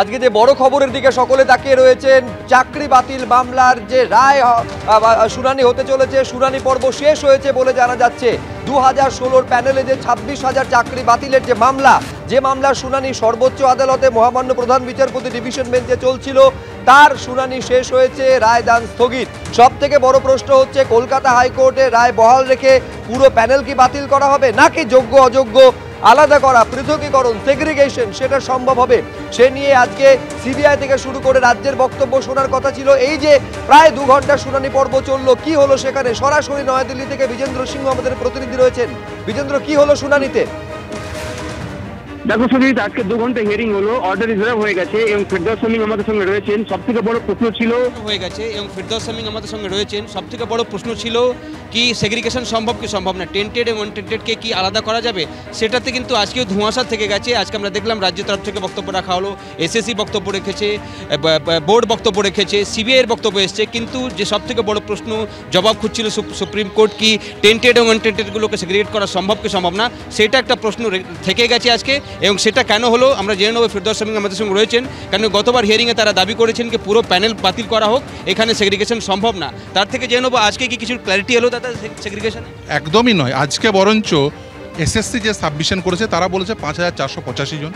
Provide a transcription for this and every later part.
আজকে যে বড় খবরের দিকে সকলে তাকিয়ে রয়েছেন, চাকরি বাতিল মামলার যে রায় শুনানি হতে চলেছে, শুনানি পর্ব শেষ হয়েছে বলে জানা যাচ্ছে। 2016 প্যানেলে যে 26,000 চাকরি বাতিলের যে মামলার শুনানি সর্বোচ্চ আদালতে মহামান্য প্রধান বিচারপতি ডিভিশন বেঞ্চে চলছিল, তার শুনানি শেষ হয়েছে, রায়দান স্থগিত। সব থেকে বড় প্রশ্ন হচ্ছে, কলকাতা হাইকোর্টে রায় বহাল রেখে পুরো প্যানেল কি বাতিল করা হবে, নাকি যোগ্য অযোগ্য আলাদা করা, পৃথকীকরণ, সেগ্রিগেশন সেটা সম্ভব হবে? সে নিয়ে আজকে সিবিআই থেকে শুরু করে রাজ্যের বক্তব্য শোনার কথা ছিল। এই যে প্রায় 2 ঘন্টার শুনানি পর্ব চললো, কি হলো সেখানে? সরাসরি নয়াদিল্লি থেকে বিজেন্দ্র সিংহ আমাদের প্রতিনিধি রয়েছেন। বিজেন্দ্র, কি হলো শুনানিতে? দেখো সুজিত, আজকে 2 ঘন্টা হিয়ারিং হলো, অর্ডার রিজার্ভ হয়ে গেছে এবং ফিরদৌস শামীম আমাদের সঙ্গে রয়েছেন। সবথেকে বড় প্রশ্ন ছিল সবথেকে বড় প্রশ্ন ছিল কি সেগ্রিগেশন সম্ভব কি সম্ভব না, টেন্টেড এবং আনটেন্টেডকে কি আলাদা করা যাবে, সেটাতে কিন্তু আজকেও ধোঁয়াশা থেকে গেছে। আজকে আমরা দেখলাম রাজ্য তরফ থেকে বক্তব্য রাখা হলো, এসএসসি বক্তব্য রেখেছে, বোর্ড বক্তব্য রেখেছে, সিবিআইয়ের বক্তব্য এসছে, কিন্তু যে সবথেকে বড় প্রশ্ন জবাব খুঁজছিল সুপ্রিম কোর্ট, কি টেন্টেড এবং আনটেন্টেডগুলোকে সেগ্রিগেট করা সম্ভব কি সম্ভব না, সেটা একটা প্রশ্ন থেকে গেছে আজকে। এবং সেটা কেন হলো আমরা জেনে নেব। ফিরদৌস শামীম আমাদের সঙ্গে রয়েছেন, কারণ গতবার হিয়ারিংয়ে তারা দাবি করেছেন কি পুরো প্যানেল বাতিল করা হোক, এখানে সেগ্রিগেশন সম্ভব না। তার থেকে জেনে নেবো আজকে কি কিছু ক্ল্যারিটি এলো দাদা সেগ্রিগেশন? একদমই নয়। আজকে বরঞ্চ এসএসসি যে সাবমিশন করেছে তারা বলেছে 5,485 জন,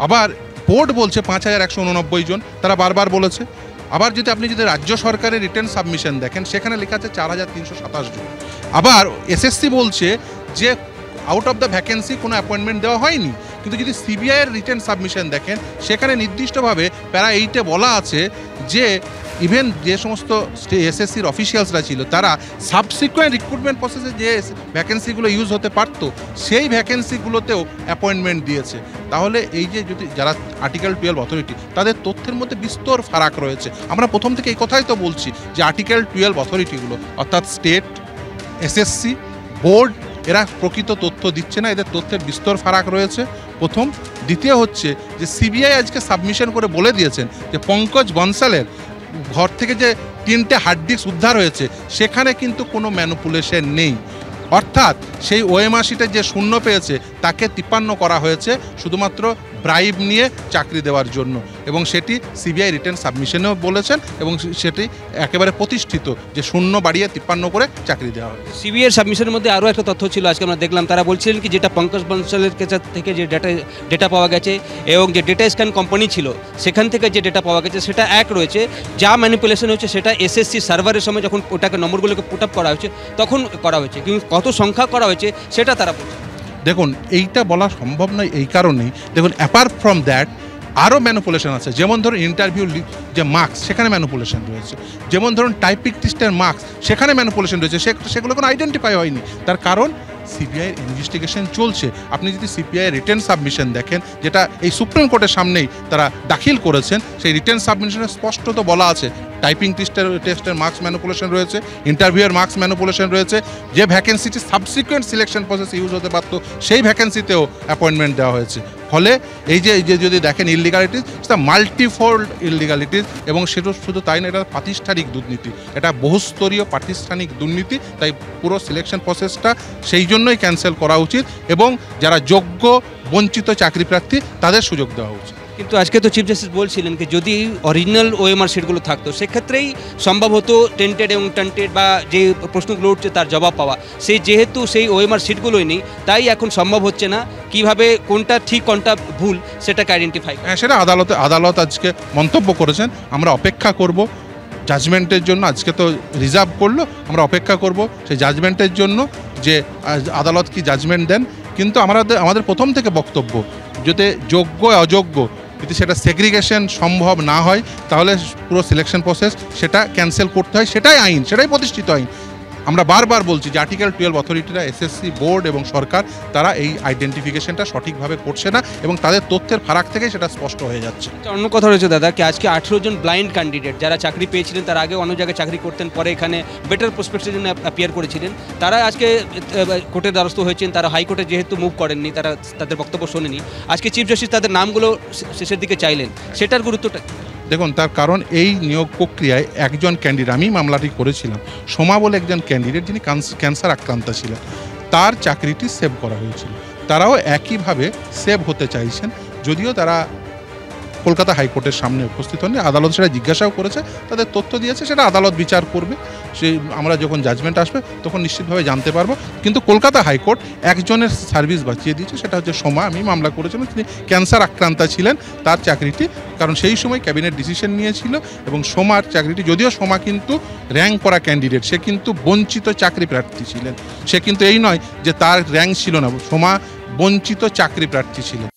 আবার বোর্ড বলছে 5,189 জন, তারা বারবার বলেছে। আবার আপনি যদি রাজ্য সরকারের রিটার্ন সাবমিশন দেখেন, সেখানে লেখা আছে 4,327 জন। আবার এসএসসি বলছে যে আউট অফ দ্য ভ্যাকেন্সি কোনো অ্যাপয়েন্টমেন্ট দেওয়া হয়নি। কিন্তু যদি সিবিআইয়ের রিটার্ন সাবমিশন দেখেন, সেখানে নির্দিষ্টভাবে প্যারা 8-এ বলা আছে যে ইভেন যে সমস্ত এসএসসির অফিসিয়ালসরা ছিল, তারা সাবসিকুয়েন্ট রিক্রুটমেন্ট প্রসেসে যে ভ্যাকেন্সিগুলো ইউজ হতে পারতো, সেই ভ্যাকেন্সিগুলোতেও অ্যাপয়েন্টমেন্ট দিয়েছে। তাহলে এই যে যদি যারা আর্টিকেল 12 অথরিটি, তাদের তথ্যের মধ্যে বিস্তর ফারাক রয়েছে। আমরা প্রথম থেকে এই কথাই তো বলছি যে আর্টিকেল 12 অথরিটিগুলো, অর্থাৎ স্টেট, এসএসসি, বোর্ড, এরা প্রকৃত তথ্য দিচ্ছে না, এদের তথ্যের বিস্তর ফারাক রয়েছে প্রথম। দ্বিতীয় হচ্ছে যে সিবিআই আজকে সাবমিশন করে বলে দিয়েছেন যে পঙ্কজ বনসালের ঘর থেকে যে 3টে হার্ড ডিস্ক উদ্ধার হয়েছে, সেখানে কিন্তু কোনো ম্যানিপুলেশন নেই। অর্থাৎ সেই ওএমআর শিটে যে শূন্য পেয়েছে তাকে 53 করা হয়েছে শুধুমাত্র ব্রাইব নিয়ে চাকরি দেওয়ার জন্য, এবং সেটি সিবিআই রিটার্ন সাবমিশনেও বলেছেন, এবং সেটি একেবারে প্রতিষ্ঠিত যে শূন্য বাড়িয়ে 53 করে চাকরি দেওয়া হয়। সিবিআইয়ের সাবমিশনের মধ্যে আরও একটা তথ্য ছিল আজকে আমরা দেখলাম, তারা বলছিলেন কি যেটা পঙ্কজ বনসালের কাছ থেকে যে ডেটা পাওয়া গেছে এবং যে ডেটা স্ক্যান কোম্পানি ছিল সেখান থেকে যে ডেটা পাওয়া গেছে সেটা এক রয়েছে, যা ম্যানিপুলেশন হচ্ছে সেটা এসএসসি সার্ভারের সময় যখন ওটাকে নম্বরগুলোকে পুট আপ করা হয়েছে তখন করা হয়েছে, কিন্তু কত সংখ্যা করা হয়েছে সেটা তারা বলছে। দেখুন, এইটা বলা সম্ভব নয় এই কারণেই, দেখুন অ্যাপার্ট ফ্রম দ্যাট আরও ম্যানিপুলেশন আছে। যেমন ধরুন ইন্টারভিউ যে মার্কস, সেখানে ম্যানিপুলেশন রয়েছে। যেমন ধরুন টাইপিং টেস্টের মার্কস, সেখানে ম্যানিপুলেশন রয়েছে, সেগুলো কোনো আইডেন্টিফাই হয়নি। তার কারণ সিবিআইয়ের ইনভেস্টিগেশন চলছে। আপনি যদি সিবিআইয়ের রিটার্ন সাবমিশন দেখেন, যেটা এই সুপ্রিম কোর্টের সামনেই তারা দাখিল করেছেন, সেই রিটার্ন সাবমিশনে স্পষ্টত বলা আছে টাইপিং টেস্টের মার্কস ম্যানিপুলেশন রয়েছে, ইন্টারভিউয়ের মার্কস ম্যানিপুলেশন রয়েছে, যে ভ্যাকেন্সিটি সাবসিকুয়েন্ট সিলেকশন প্রসেস ইউজ হতে পারতো সেই ভ্যাকেন্সিতেও অ্যাপয়েন্টমেন্ট দেওয়া হয়েছে। ফলে এই যে যদি দেখেন ইললিগালিটিস, সেটা মাল্টিফোল্ড ইললিগালিটিস, এবং সেটা শুধু তাই না, এটা প্রাতিষ্ঠানিক দুর্নীতি, এটা বহুস্তরীয় প্রাতিষ্ঠানিক দুর্নীতি। তাই পুরো সিলেকশন প্রসেসটা সেই জন্যই ক্যান্সেল করা উচিত, এবং যারা যোগ্য বঞ্চিত চাকরি প্রার্থী তাদের সুযোগ দেওয়া উচিত। কিন্তু আজকে তো চিফ জাস্টিস বলছিলেন কি যদি অরিজিনাল ওএমআর শিটগুলো থাকতো সেক্ষেত্রেই সম্ভব হতো টেন্টেড এবং টান্টেড বা যে প্রশ্নগুলো উঠছে তার জবাব পাওয়া। যেহেতু সেই ওএমআর শিটগুলোই নেই, তাই এখন সম্ভব হচ্ছে না কিভাবে কোনটা ঠিক কোনটা ভুল সেটাকে আইডেন্টিফাই। হ্যাঁ, সেটা আদালত আজকে মন্তব্য করেছেন। আমরা অপেক্ষা করব জাজমেন্টের জন্য। আজকে তো রিজার্ভ করলো, আমরা অপেক্ষা করব সেই জাজমেন্টের জন্য, যে আদালত কি জাজমেন্ট দেন। কিন্তু আমাদের প্রথম থেকে বক্তব্য, যদি যোগ্য অযোগ্য যদি সেটা সেগ্রিগেশন সম্ভব না হয়, তাহলে পুরো সিলেকশন প্রসেস সেটা ক্যান্সেল করতে হয়। সেটাই আইন, সেটাই প্রতিষ্ঠিত আইন। আমরা বারবার বলছি যে আর্টিকেল 12 অথরিটিরা, এসএসসি, বোর্ড এবং সরকার, তারা এই আইডেন্টিফিকেশনটা সঠিকভাবে করছে না, এবং তাদের তথ্যের ফারাক থেকে সেটা স্পষ্ট হয়ে যাচ্ছে। অন্য কথা রয়েছে দাদা, কি আজকে 18 জন ব্লাইন্ড ক্যান্ডিডেট যারা চাকরি পেয়েছিলেন, তার আগে অন্য জায়গায় চাকরি করতেন, পরে এখানে বেটার প্রসপেক্টের জন্য অ্যাপিয়ার করেছিলেন, তারা আজকে কোর্টের দ্বারস্থ হয়েছেন। তারা হাইকোর্টে যেহেতু মুভ করেননি, তারা তাদের বক্তব্য শোনেনি, আজকে চিফ জাস্টিস তাদের নামগুলো শেষের দিকে চাইলেন, সেটার গুরুত্বটা? দেখুন, তার কারণ এই নিয়োগ প্রক্রিয়ায় একজন ক্যান্ডিডেট, আমি মামলাটি করেছিলাম, সোমা বলে একজন ক্যান্ডিডেট, যিনি ক্যান্সার আক্রান্ত ছিলেন, তার চাকরিটি সেভ করা হয়েছিল। তারাও একইভাবে সেভ হতে চাইছেন, যদিও তারা কলকাতা হাইকোর্টের সামনে উপস্থিত হননি। আদালত সেটা জিজ্ঞাসাও করেছে, তাদের তথ্য দিয়েছে, সেটা আদালত বিচার করবে। সেই আমরা যখন জাজমেন্ট আসবে তখন নিশ্চিতভাবে জানতে পারবো। কিন্তু কলকাতা হাইকোর্ট একজনের সার্ভিস বাঁচিয়ে দিয়েছে, সেটা হচ্ছে সোমা। আমি মামলা করেছিলাম, তিনি ক্যান্সার আক্রান্তা ছিলেন, তার চাকরিটি, কারণ সেই সময় ক্যাবিনেট ডিসিশন নিয়েছিল এবং সোমার চাকরিটি, যদিও সোমা কিন্তু র্যাঙ্ক করা ক্যান্ডিডেট, সে কিন্তু বঞ্চিত চাকরি প্রার্থী ছিলেন। সে কিন্তু এই নয় যে তার র্যাঙ্ক ছিল না, সোমা বঞ্চিত চাকরি প্রার্থী ছিলেন।